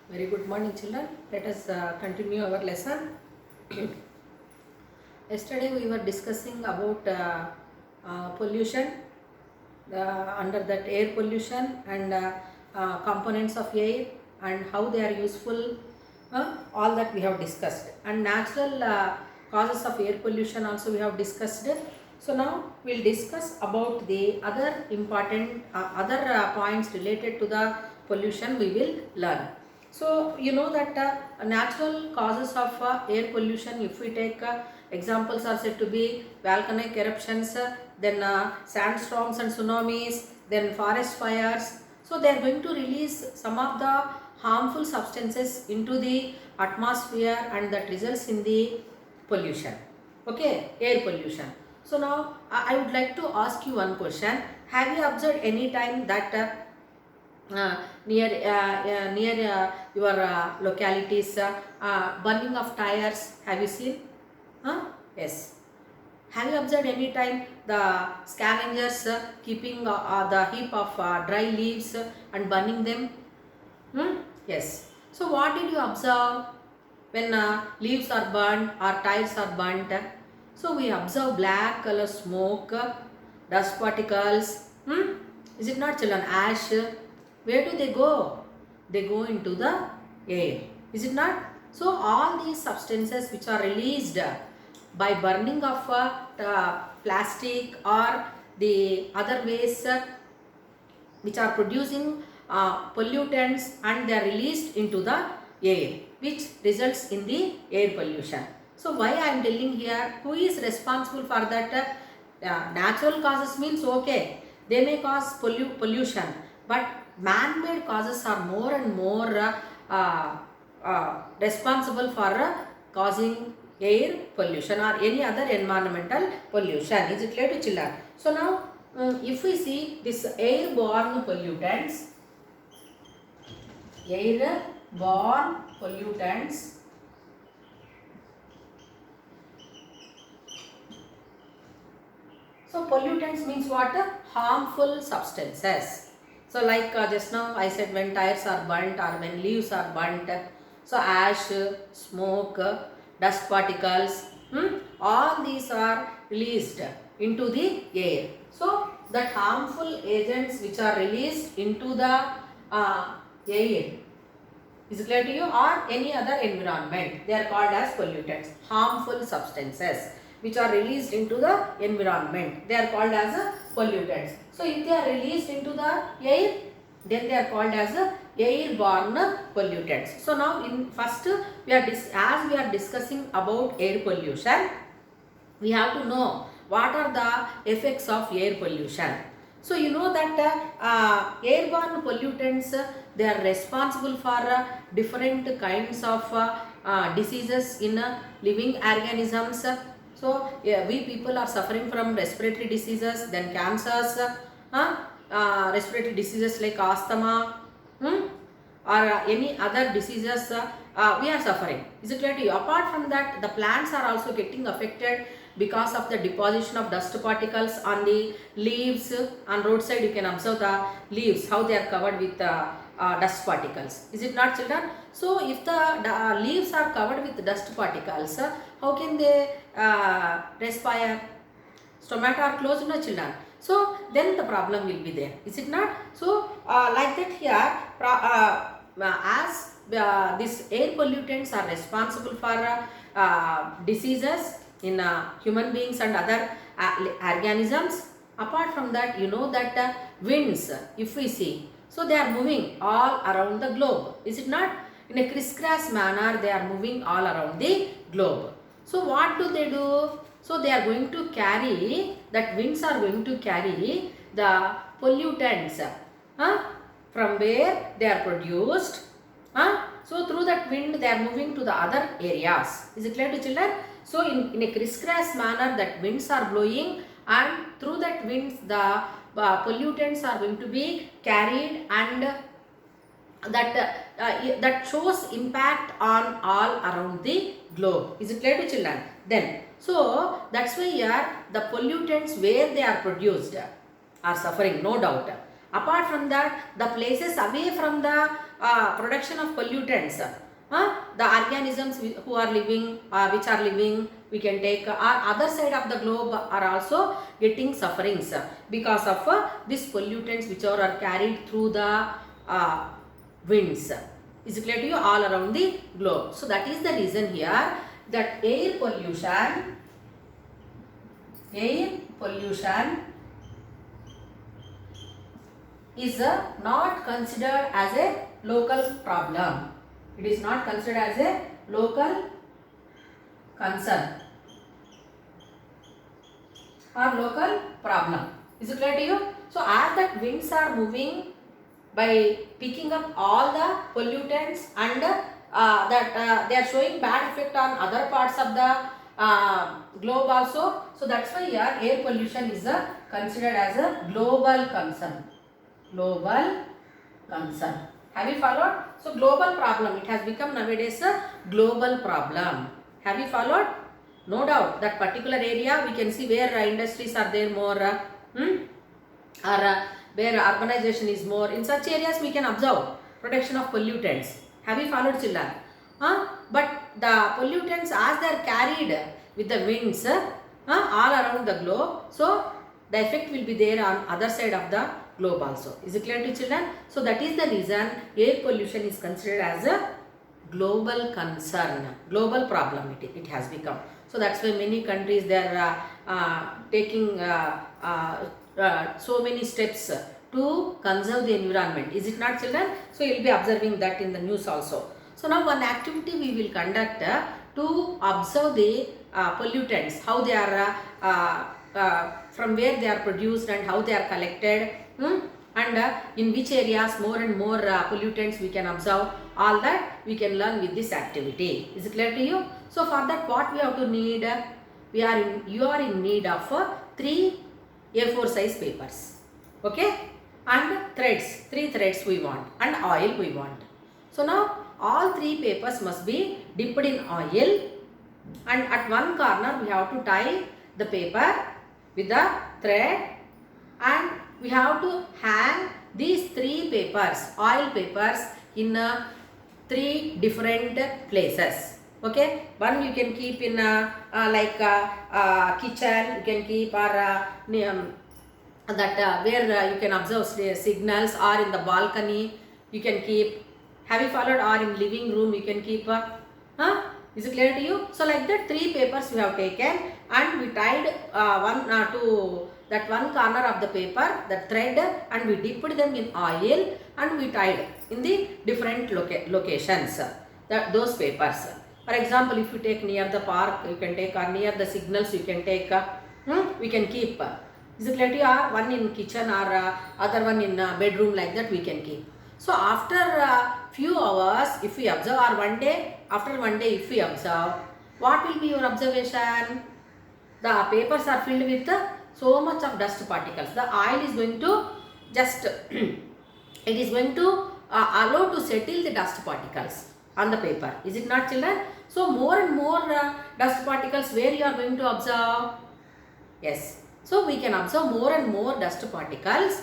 Very good morning, children. Let us continue our lesson. Yesterday we were discussing about pollution, under that air pollution and components of air and how they are useful. All that we have discussed. And natural causes of air pollution also we have discussed. So now we will discuss about the other important other points related to the pollution we will learn. So you know that natural causes of air pollution, if we take examples, are said to be volcanic eruptions, then sandstorms and tsunamis, then forest fires. So they are going to release some of the harmful substances into the atmosphere, and that results in the pollution. Okay, air pollution. So now I would like to ask you one question. Have you observed any time that near your localities burning of tires? Have you seen? Yes. Have you observed any time the scavengers keeping the heap of dry leaves and burning them? Yes. So what did you observe when leaves are burnt or tires are burnt? So we observe black color smoke, dust particles. Is it not, children? Ash. Where do they go? They go into the air. Is it not? So all these substances which are released by burning of plastic or the other waste which are producing pollutants, and they are released into the air, which results in the air pollution. So why I am telling here, who is responsible for that? Natural causes means okay, they may cause pollution, but man-made causes are more and more responsible for causing air pollution or any other environmental pollution. Is it clear to children? So now if we see this airborne pollutants, airborne pollutants, so pollutants means what? Harmful substances. So like just now I said, when tires are burnt or when leaves are burnt, so ash, smoke, dust particles, all these are released into the air. So that harmful agents which are released into the air, is it clear to you, or any other environment, they are called as pollutants. Harmful substances which are released into the environment, they are called as pollutants. So if they are released into the air, then they are called as airborne pollutants. So now in first we are as we are discussing about air pollution, we have to know what are the effects of air pollution. So you know that airborne pollutants, they are responsible for different kinds of diseases in living organisms. So we people are suffering from respiratory diseases, then cancers, respiratory diseases like asthma, or any other diseases we are suffering. Is it clear to you? Apart from that, the plants are also getting affected because of the deposition of dust particles on the leaves. On roadside you can observe the leaves, how they are covered with dust particles. Is it not, children? So if the leaves are covered with dust particles, how can they respire? Stomata are closed, no, children. So then the problem will be there. Is it not? So like that here, as these air pollutants are responsible for diseases in human beings and other organisms. Apart from that, you know that winds, if we see, so they are moving all around the globe. Is it not? In a crisscross manner, they are moving all around the globe. So what do they do? So they are going to carry, that winds are going to carry the pollutants from where they are produced. So through that wind they are moving to the other areas. Is it clear to children? So in a crisscross manner, that winds are blowing, and through that winds the pollutants are going to be carried, and that shows impact on all around the globe. Is it clear to children? Then so that's why here the pollutants where they are produced are suffering, no doubt. Apart from that, the places away from the production of pollutants. The organisms who are living, which are living, we can take, other side of the globe are also getting sufferings because of these pollutants which are carried through the winds. Is it clear to you? All around the globe. So that is the reason here that air pollution is not considered as a local problem. It is not considered as a local concern or local problem. Is it clear to you? So as that winds are moving by picking up all the pollutants and that they are showing bad effect on other parts of the globe also. So that's why here air pollution is considered as a global concern. Global concern. Have you followed? So global problem, it has become nowadays a global problem. Have you followed? No doubt that particular area we can see where industries are there more or where urbanization is more. In such areas we can observe protection of pollutants. Have you followed, children? But the pollutants as they are carried with the winds all around the globe, so the effect will be there on other side of the globe also. Is it clear to children? So that is the reason air pollution is considered as a global concern, global problem it has become. So that's why many countries they are taking so many steps to conserve the environment. Is it not, children? So you will be observing that in the news also. So now one activity we will conduct to observe the pollutants, how they are from where they are produced and how they are collected, and in which areas more and more pollutants we can observe. All that we can learn with this activity. Is it clear to you? So for that what we have to need? You are in need of 3 A4 size papers, okay, and threads, 3 threads we want, and oil we want. So now all 3 papers must be dipped in oil, and at one corner we have to tie the paper with the thread, and we have to hang these 3 papers, oil papers, in 3 different places. Okay, one you can keep in like kitchen, you can keep, or that where you can observe signals, or in the balcony you can keep. Have you followed? Or in living room you can keep. Is it clear to you? So like that 3 papers we have taken, and we tied one to that one corner of the paper, that thread, and we dipped them in oil, and we tied in the different locations those papers. For example, if you take near the park, you can take, or near the signals you can take, we can keep. Is it clear to you? Or one in kitchen, or other one in bedroom, like that we can keep. So after few hours, if we observe, or after one day if we observe, what will be your observation? The papers are filled with so much of dust particles. The oil is going to just it is going to allow to settle the dust particles on the paper. Is it not, children? So more and more dust particles where you are going to observe? Yes. So we can observe more and more dust particles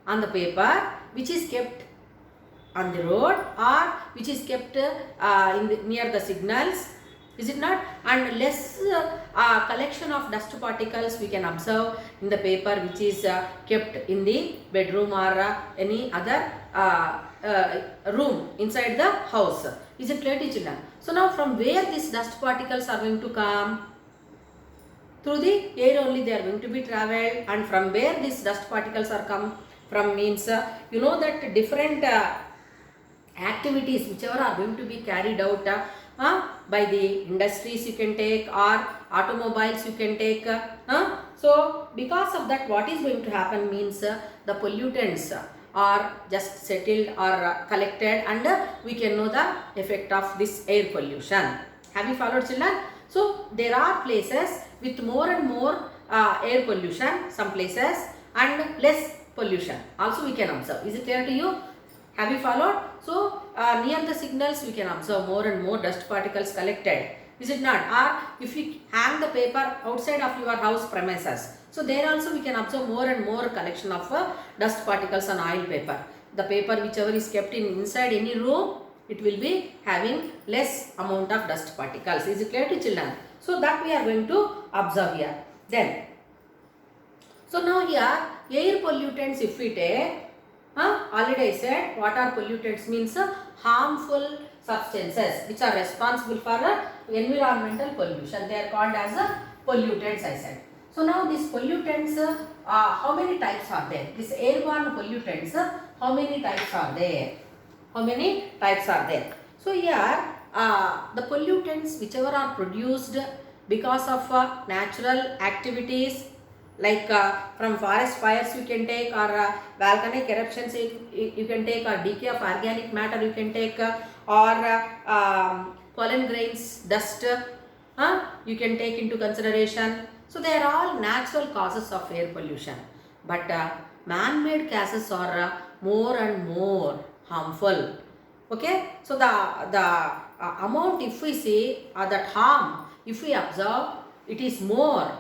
on the paper, which is kept on the road, or which is kept near the signals. Is it not? And less collection of dust particles we can observe in the paper which is kept in the bedroom, or any other room inside the house. Is it clear to children? So now from where these dust particles are going to come? Through the air only they are going to be travelled. And from where these dust particles are come from means, you know that different activities whichever are going to be carried out by the industries you can take, or automobiles you can take. So because of that, what is going to happen means the pollutants are just settled or collected, and we can know the effect of this air pollution. Have you followed, children? So there are places with more and more air pollution, some places, and less pollution also we can observe. Is it clear to you? Have you followed? So near the signals we can observe more and more dust particles collected. Is it not? Or if you hang the paper outside of your house premises, so there also we can observe more and more collection of dust particles on oil paper. the paper whichever is kept in inside any room, it will be having less amount of dust particles. Is it clear to children? So that we are going to observe here. Then, so now here air pollutants if we take, already I said what are pollutants means harmful substances which are responsible for environmental pollution. They are called as pollutants, I said. So now these pollutants, how many types are there? These airborne pollutants, how many types are there? How many types are there? So here the pollutants whichever are produced because of natural activities, like from forest fires you can take, or volcanic eruptions you can take, or decay of organic matter you can take, or pollen grains, dust you can take into consideration. So they are all natural causes of air pollution, but man-made causes are more and more harmful. Okay, so the amount if we see, that harm if we observe, it is more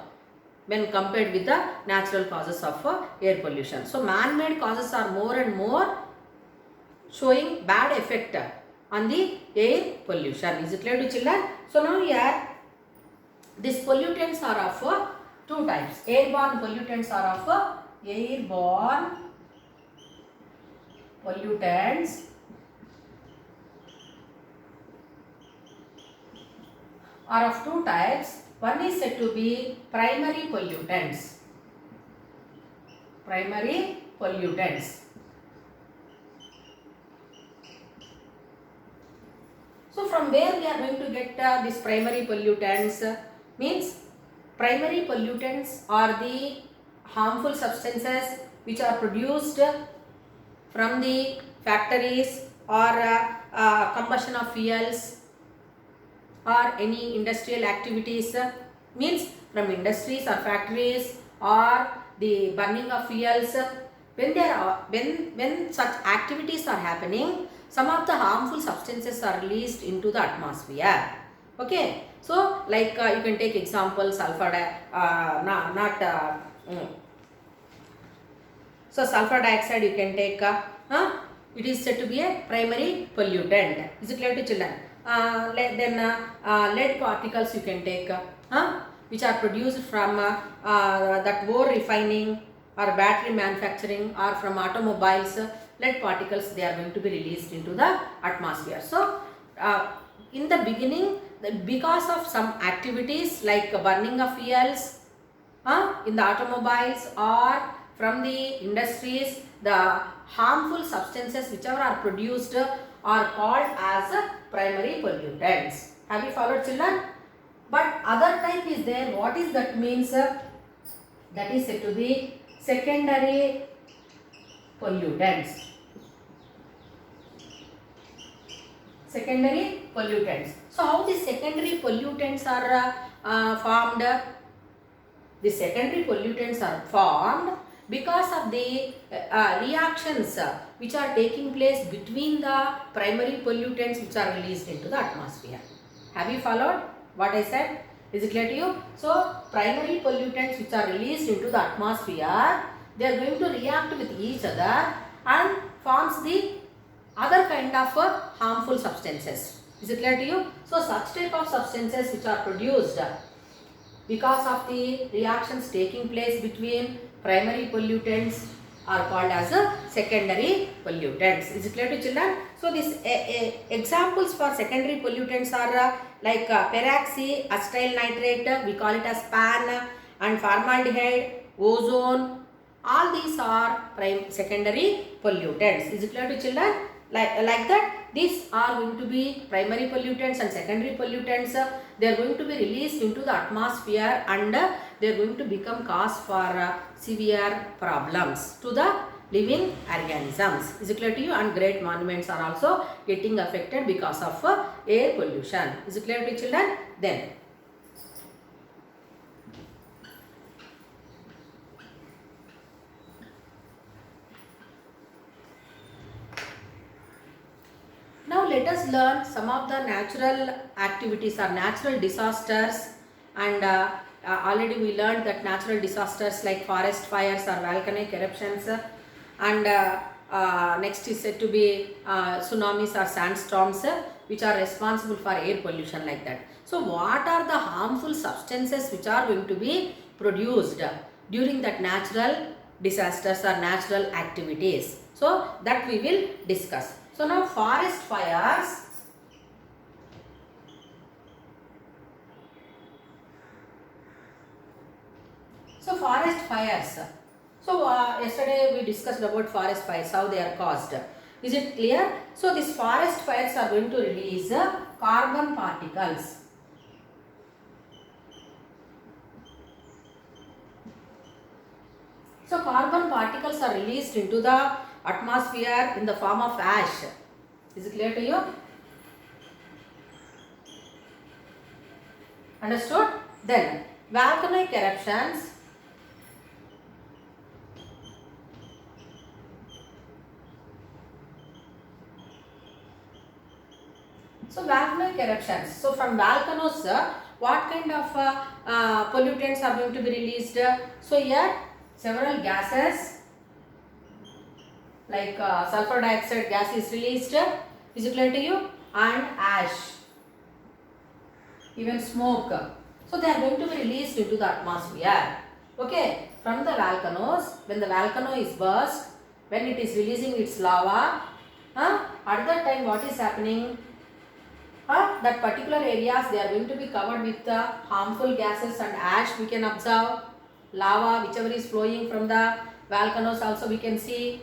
when compared with the natural causes of air pollution. So man-made causes are more and more showing bad effect on the air pollution. Is it clear to children? So now here these pollutants are of two types. Airborne pollutants are of airborne pollutants are of two types. One is said to be primary pollutants. Primary pollutants. So from where we are going to get these primary pollutants? Means primary pollutants are the harmful substances which are produced from the factories or combustion of fuels or any industrial activities, means from industries or factories or the burning of fuels. When such activities are happening, some of the harmful substances are released into the atmosphere. Okay, so like you can take example sulfur so sulfur dioxide you can take, it is said to be a primary pollutant. Is it clear to children? Lead particles you can take, which are produced from that ore refining or battery manufacturing or from automobiles. Lead particles, they are going to be released into the atmosphere. So in the beginning, because of some activities like burning of fuels in the automobiles or from the industries, the harmful substances whichever are produced are called as primary pollutants. Have you followed, children? But other type is there. What is that means? That is said to be secondary pollutants. Secondary pollutants. So how these secondary pollutants are formed? The secondary pollutants are formed because of the reactions which are taking place between the primary pollutants which are released into the atmosphere. Have you followed what I said? Is it clear to you? So primary pollutants which are released into the atmosphere, they are going to react with each other and forms the other kind of harmful substances. Is it clear to you? So such type of substances which are produced because of the reactions taking place between primary pollutants are called as secondary pollutants. Is it clear to children? So these examples for secondary pollutants are like peroxyacetyl nitrate, we call it as PAN, and formaldehyde, ozone. All these are secondary pollutants. Is it clear to children? Like that, these are going to be primary pollutants and secondary pollutants. They are going to be released into the atmosphere and they are going to become cause for severe problems to the living organisms. Is it clear to you? And great monuments are also getting affected because of air pollution. Is it clear to children? Then now let us learn some of the natural activities or natural disasters, and already we learned that natural disasters like forest fires or volcanic eruptions and next is said to be tsunamis or sandstorms, which are responsible for air pollution, like that. So what are the harmful substances which are going to be produced during that natural disasters or natural activities? So that we will discuss. So now forest fires. So forest fires. So yesterday we discussed about forest fires, how they are caused. Is it clear? So these forest fires are going to release carbon particles. So carbon particles are released into the atmosphere in the form of ash. Is it clear to you? Understood? Then volcanic eruptions. So volcanic eruptions. So from volcanoes, what kind of pollutants are going to be released? So here several gases like sulfur dioxide gas is released. Is it clear to you? And ash, even smoke. So they are going to be released into the atmosphere. Okay, from the volcanoes, when the volcano is burst, when it is releasing its lava, at that time what is happening? That particular areas, they are going to be covered with harmful gases and ash. We can observe lava whichever is flowing from the volcanoes also we can see.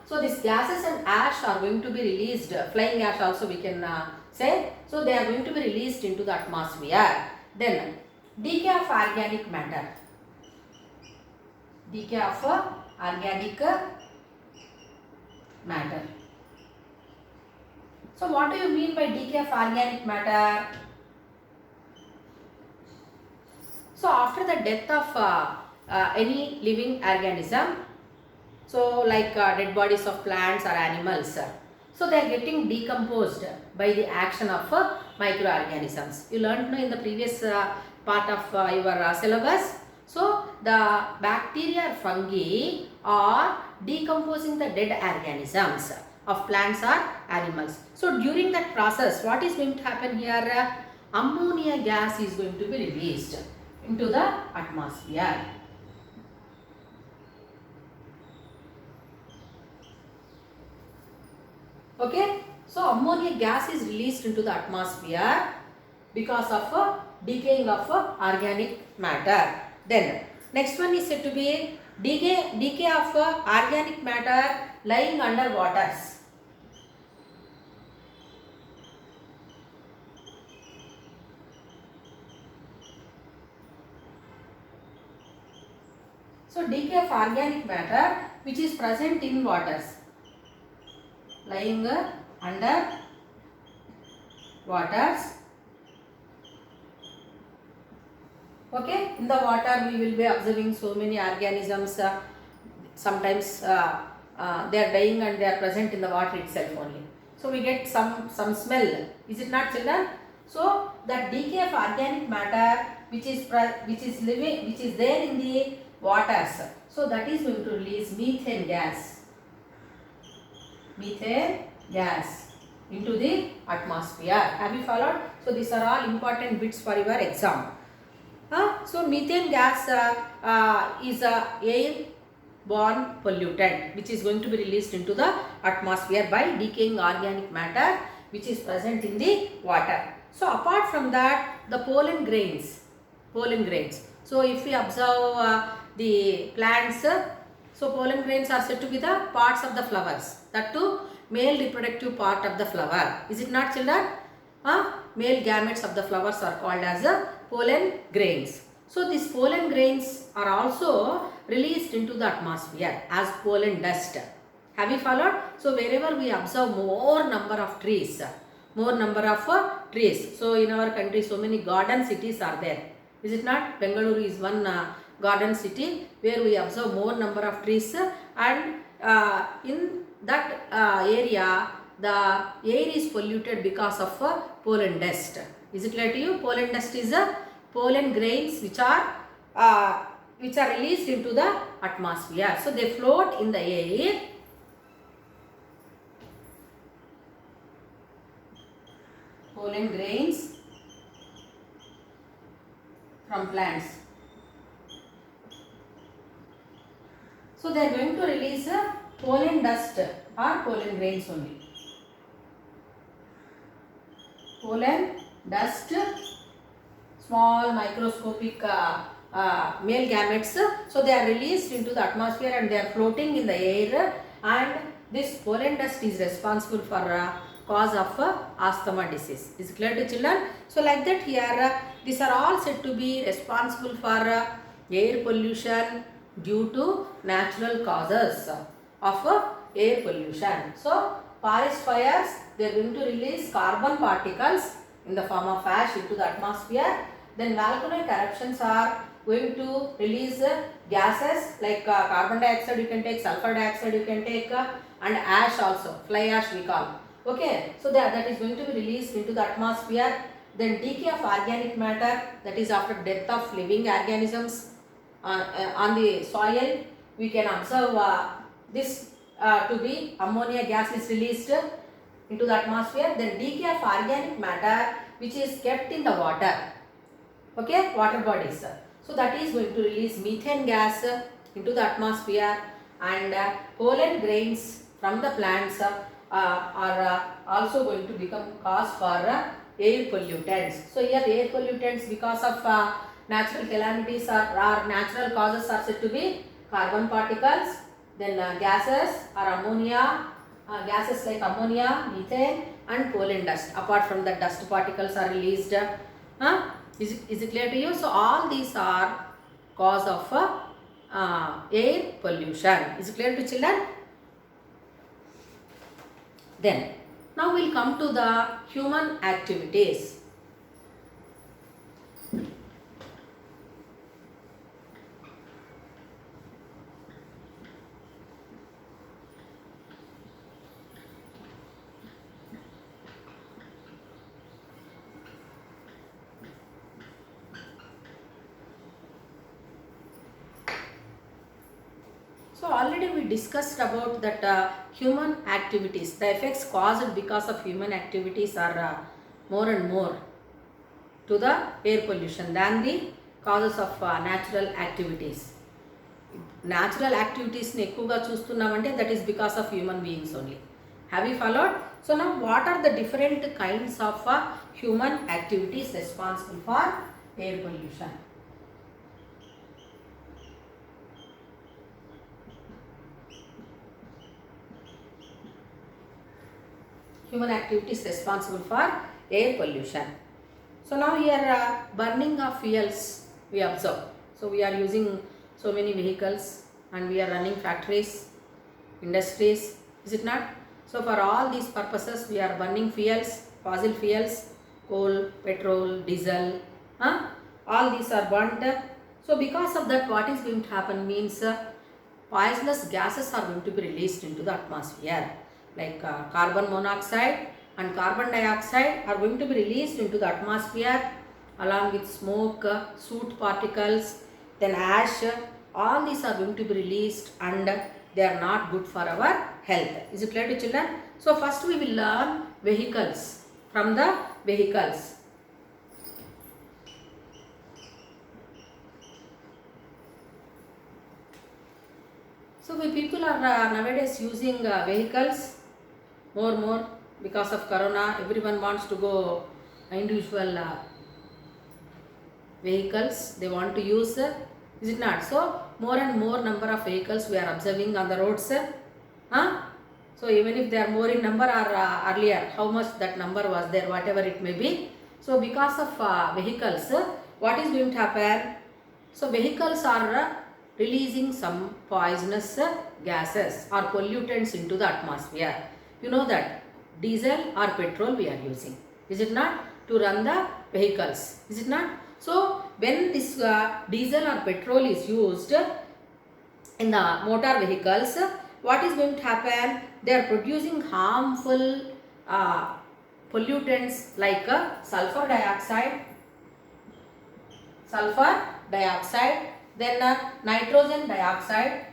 So these gases and ash are going to be released, flying ash also we can say. So they are going to be released into the atmosphere. Then decay of organic matter. Decay of organic matter. So what do you mean by decay of organic matter? So after the death of any living organism, so like dead bodies of plants or animals, so they are getting decomposed by the action of microorganisms. You learned in the previous part of your syllabus. So the bacteria or fungi are decomposing the dead organisms of plants or animals. So during that process, what is going to happen here? Ammonia gas is going to be released into the atmosphere. Okay, so ammonia gas is released into the atmosphere because of decaying of organic matter. Then next one is said to be decay of organic matter lying under waters. So decay of organic matter which is present in waters, lying under waters. Okay, in the water we will be observing so many organisms. Sometimes they are dying and they are present in the water itself only. So we get some smell. Is it not, children? So that decay of organic matter which is there in the waters. So that is going to release methane gas. Methane gas into the atmosphere. Have you followed? So these are all important bits for your exam. So methane gas is a airborne pollutant which is going to be released into the atmosphere by decaying organic matter which is present in the water. So apart from that, the pollen grains. So if we observe the plants, so pollen grains are said to be the parts of the flowers. That too, male reproductive part of the flower. Is it not, children? Male gametes of the flowers are called as pollen grains. So these pollen grains are also released into the atmosphere as pollen dust. Have you followed? So wherever we observe more number of trees. So in our country, so many garden cities are there. Is it not? Bengaluru is one garden city where we observe more number of trees, and in that area the air is polluted because of pollen dust. Is it clear to you? Pollen dust is pollen grains which are released into the atmosphere. So they float in the air pollen grains from plants. So they are going to release pollen dust or pollen grains only. Pollen dust, small microscopic male gametes. So they are released into the atmosphere and they are floating in the air, and this pollen dust is responsible for cause of asthma disease. Is it clear to children? So like that here these are all said to be responsible for air pollution due to natural causes of air pollution. So forest fires, they are going to release carbon particles in the form of ash into the atmosphere. Then volcanic eruptions are going to release gases like carbon dioxide you can take, sulfur dioxide you can take, and ash also, fly ash we call. Okay, so that is going to be released into the atmosphere. Then decay of organic matter, that is after death of living organisms on the soil, we can observe this to be ammonia gas is released into the atmosphere. Then decay of organic matter which is kept in the water, okay, water bodies. So that is going to release methane gas into the atmosphere, and pollen grains from the plants are also going to become cause for air pollutants. So here air pollutants because of natural calamities or natural causes are said to be carbon particles, then gases or ammonia, gases like ammonia, methane and pollen dust. Apart from the dust particles are released. Is it clear to you? So all these are cause of air pollution. Is it clear to children? Then now we will come to the human activities. So already we discussed about that human activities, the effects caused because of human activities are more and more to the air pollution than the causes of natural activities. Natural activities ni ekkuva chustunnamanటే that is because of human beings only. Have you followed? So now what are the different kinds of human activities responsible for air pollution? Human activities responsible for air pollution. So now here burning of fuels we observe. So we are using so many vehicles and we are running factories, industries, is it not? So for all these purposes we are burning fuels, fossil fuels, coal, petrol, diesel, all these are burnt. So because of that what is going to happen means poisonous gases are going to be released into the atmosphere, like carbon monoxide and carbon dioxide are going to be released into the atmosphere along with smoke, soot particles, then ash. All these are going to be released and they are not good for our health. Is it clear to children? So first we will learn vehicles. From the vehicles, so we people are nowadays using vehicles more because of corona. Everyone wants to go individual vehicles they want to use, is it not? So more and more number of vehicles we are observing on the roads. So even if they are more in number or earlier how much that number was there, whatever it may be. So because of vehicles what is going to happen? So vehicles are releasing some poisonous gases or pollutants into the atmosphere. You know that diesel or petrol we are using, is it not, to run the vehicles, is it not? So when this diesel or petrol is used in the motor vehicles, what is going to happen? They are producing harmful pollutants like sulfur dioxide, then nitrogen dioxide,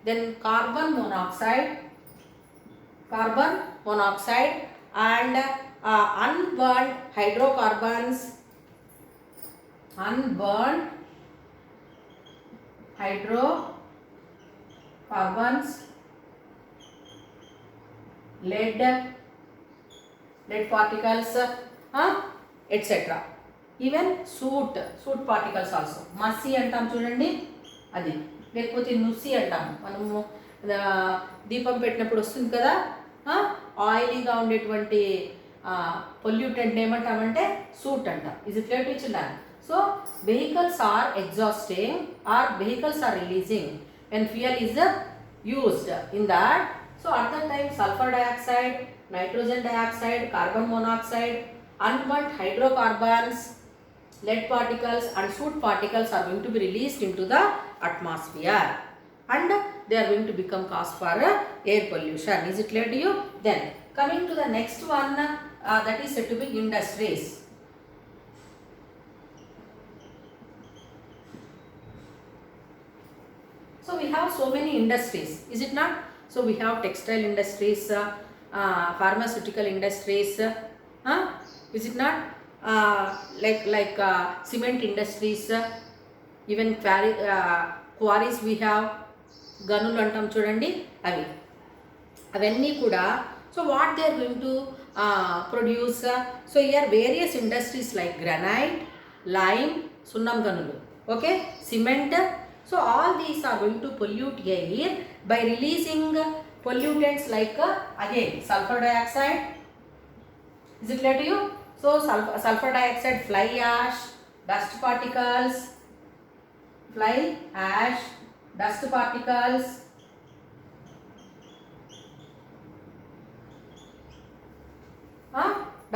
then carbon monoxide, carbon monoxide and unburned hydrocarbons, unburned hydrocarbons, lead particles, etc. Even soot particles also. Masi అంటాం చూడండి అది, లేకపోతే నుసి అంటాం మనము దీపం పెట్టినప్పుడు వస్తుంది కదా, ఆయిలీగా ఉండేటువంటి పొల్యూటెంట్ ఏమంటామంటే సూట్ అంటాం. Is it clear to children? So vehicles are exhausting or vehicles are releasing when fuel is used in that. So at that time sulfur dioxide, nitrogen dioxide, carbon monoxide, unburnt hydrocarbons, lead particles and soot particles are going to be released into the atmosphere and they are going to become cause for air pollution. Is it clear to you? Then coming to the next one, that is said to be industries. So we have so many industries, is it not? So we have textile industries, pharmaceutical industries, is it not? Like cement industries, even quarries we have, గనులు అంటాం చూడండి అవి, అవన్నీ కూడా. So what they are going to produce? So here various industries like granite, lime, సున్నం గనులు, okay, cement. So all these are going to pollute air by releasing pollutants like again sulfur dioxide. Is it clear to you? So sulfur dioxide, fly ash, dust particles, fly ash, dust particles,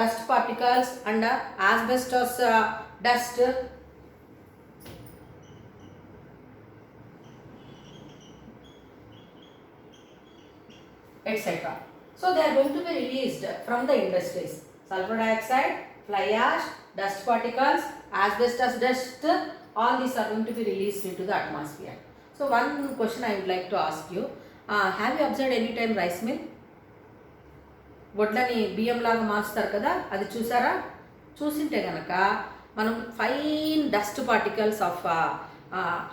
dust particles and asbestos dust, etc. So they are going to be released from the industries. Sulfur dioxide, fly ash, dust particles, asbestos dust, all these are going to be released into the atmosphere. So one question I would like to ask you, have you observed any time rice mill? వడ్లని బియ్యం లాగా మార్చుతారు కదా, అది చూసారా? చూసింటే కనుక మనం fine dust particles of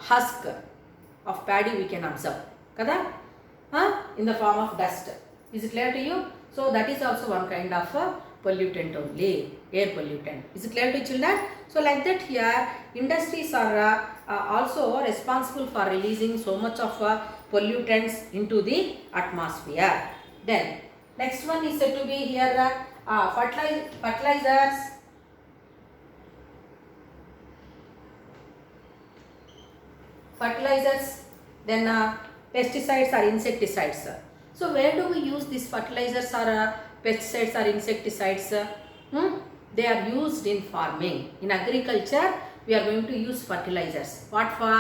husk of paddy we can observe కదా, in the form of dust. Is it clear to you? So that is also one kind of pollutant only, air pollutant. Is it clear to children? So like that here industries are also responsible for releasing so much of pollutants into the atmosphere. Then next one is said to be here fertilizers, then pesticides or insecticides. So where do we use these fertilizers or pesticides or insecticides? They are used in farming. In agriculture we are going to use fertilizers. What for?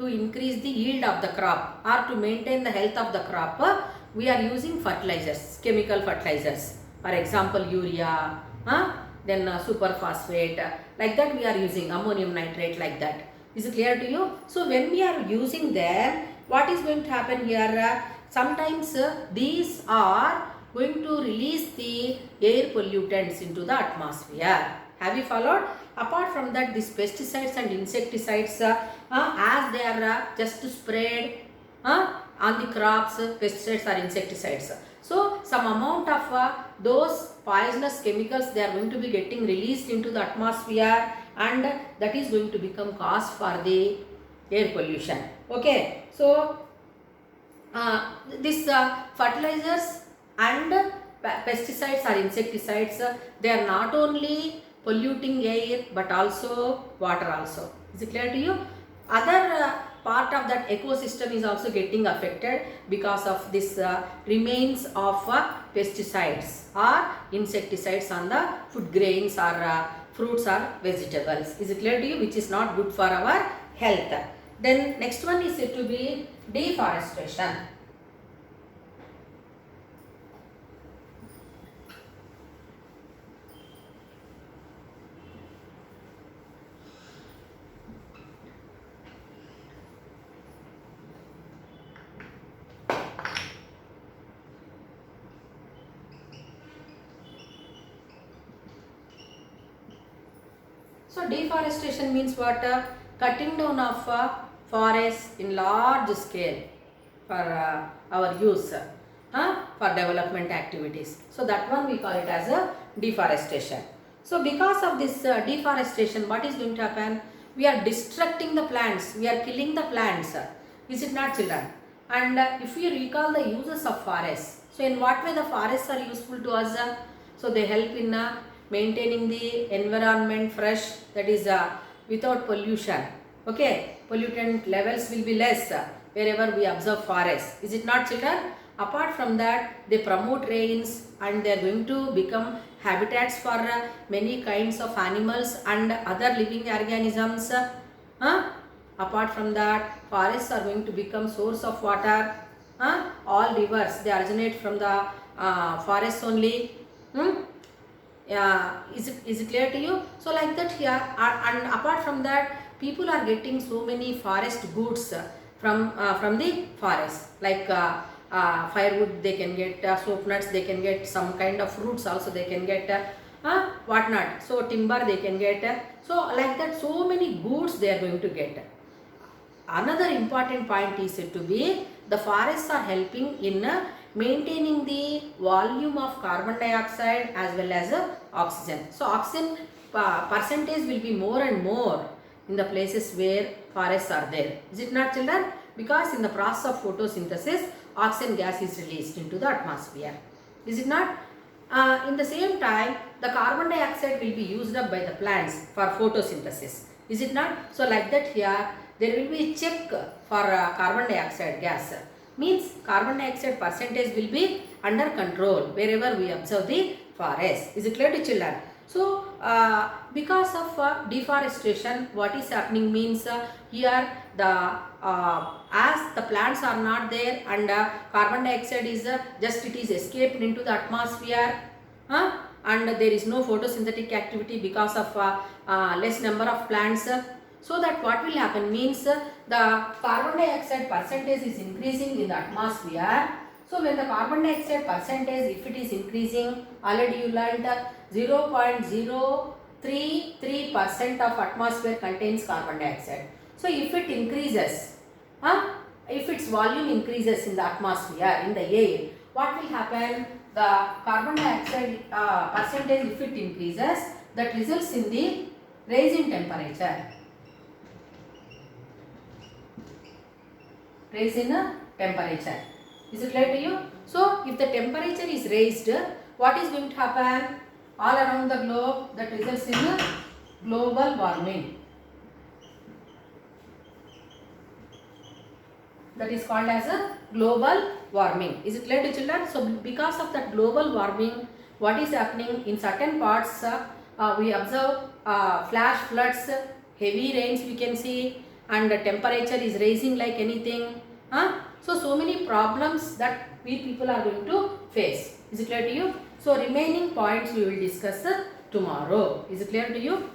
To increase the yield of the crop or to maintain the health of the crop, we are using fertilizers, chemical fertilizers. For example urea, then superphosphate, like that we are using ammonium nitrate, like that. Is it clear to you? So when we are using them, what is going to happen here? Sometimes these are going to release the air pollutants into the atmosphere. Have you followed? Apart from that, these pesticides and insecticides, as they are just sprayed on the crops, pesticides or insecticides. So some amount of those poisonous chemicals, they are going to be getting released into the atmosphere and that is going to become cause for the air pollution. Okay, so this fertilizers and pesticides or insecticides, they are not only polluting air but also water also. Is it clear to you? Other part of that ecosystem is also getting affected because of this remains of pesticides or insecticides on the food grains or fruits or vegetables. Is it clear to you? Which is not good for our health. Then next one is said to be deforestation. So deforestation means what? Cutting down of forests in large scale for our use for development activities. So that one we call it as a deforestation. So because of this deforestation, what is going to happen? We are destructing the plants, we are killing the plants. Is it not, children? And if you recall the uses of forests, so in what way the forests are useful to us? So they help in maintaining the environment fresh, that is without pollution. Okay, pollutant levels will be less wherever we observe forests. Is it not, children? Apart from that, they promote rains and they are going to become habitats for many kinds of animals and other living organisms. Apart from that, forests are going to become source of water. All rivers, they originate from the forests only. Is it clear to you? So like that here, and apart from that, people are getting so many forest goods from the forest, like firewood they can get, soap nuts they can get, some kind of fruits also they can get, whatnot. So timber they can get. So like that, so many goods they are going to get. Another important point is to be the forests are helping in maintaining the volume of carbon dioxide as well as oxygen. So oxygen percentage will be more and more in the places where forests are there. Is it not, children? Because in the process of photosynthesis, oxygen gas is released into the atmosphere. Is it not? In the same time, the carbon dioxide will be used up by the plants for photosynthesis. Is it not? So like that here, there will be a check for carbon dioxide gas. Means carbon dioxide percentage will be under control wherever we observe the forest. Is it clear to children? So because of deforestation, what is happening means here the as the plants are not there and carbon dioxide is just it is escaped into the atmosphere, and there is no photosynthetic activity because of less number of plants. So that what will happen means the carbon dioxide percentage is increasing in the atmosphere. So when the carbon dioxide percentage, if it is increasing, already you learned 0.033% of atmosphere contains carbon dioxide. So if it increases, if its volume increases in the atmosphere, in the air, what will happen? The carbon dioxide percentage, if it increases, that results in the rise in temperature. Rise in temperature. Is it clear to you? So if the temperature is raised, what is going to happen? All around the globe, that results in global warming. That is called as a global warming. Is it clear to children? So because of that global warming, what is happening in certain parts, we observe flash floods, heavy rains we can see, and the temperature is rising like anything. So many problems that we people are going to face. Is it clear to you? So remaining points we will discuss tomorrow. Is it clear to you?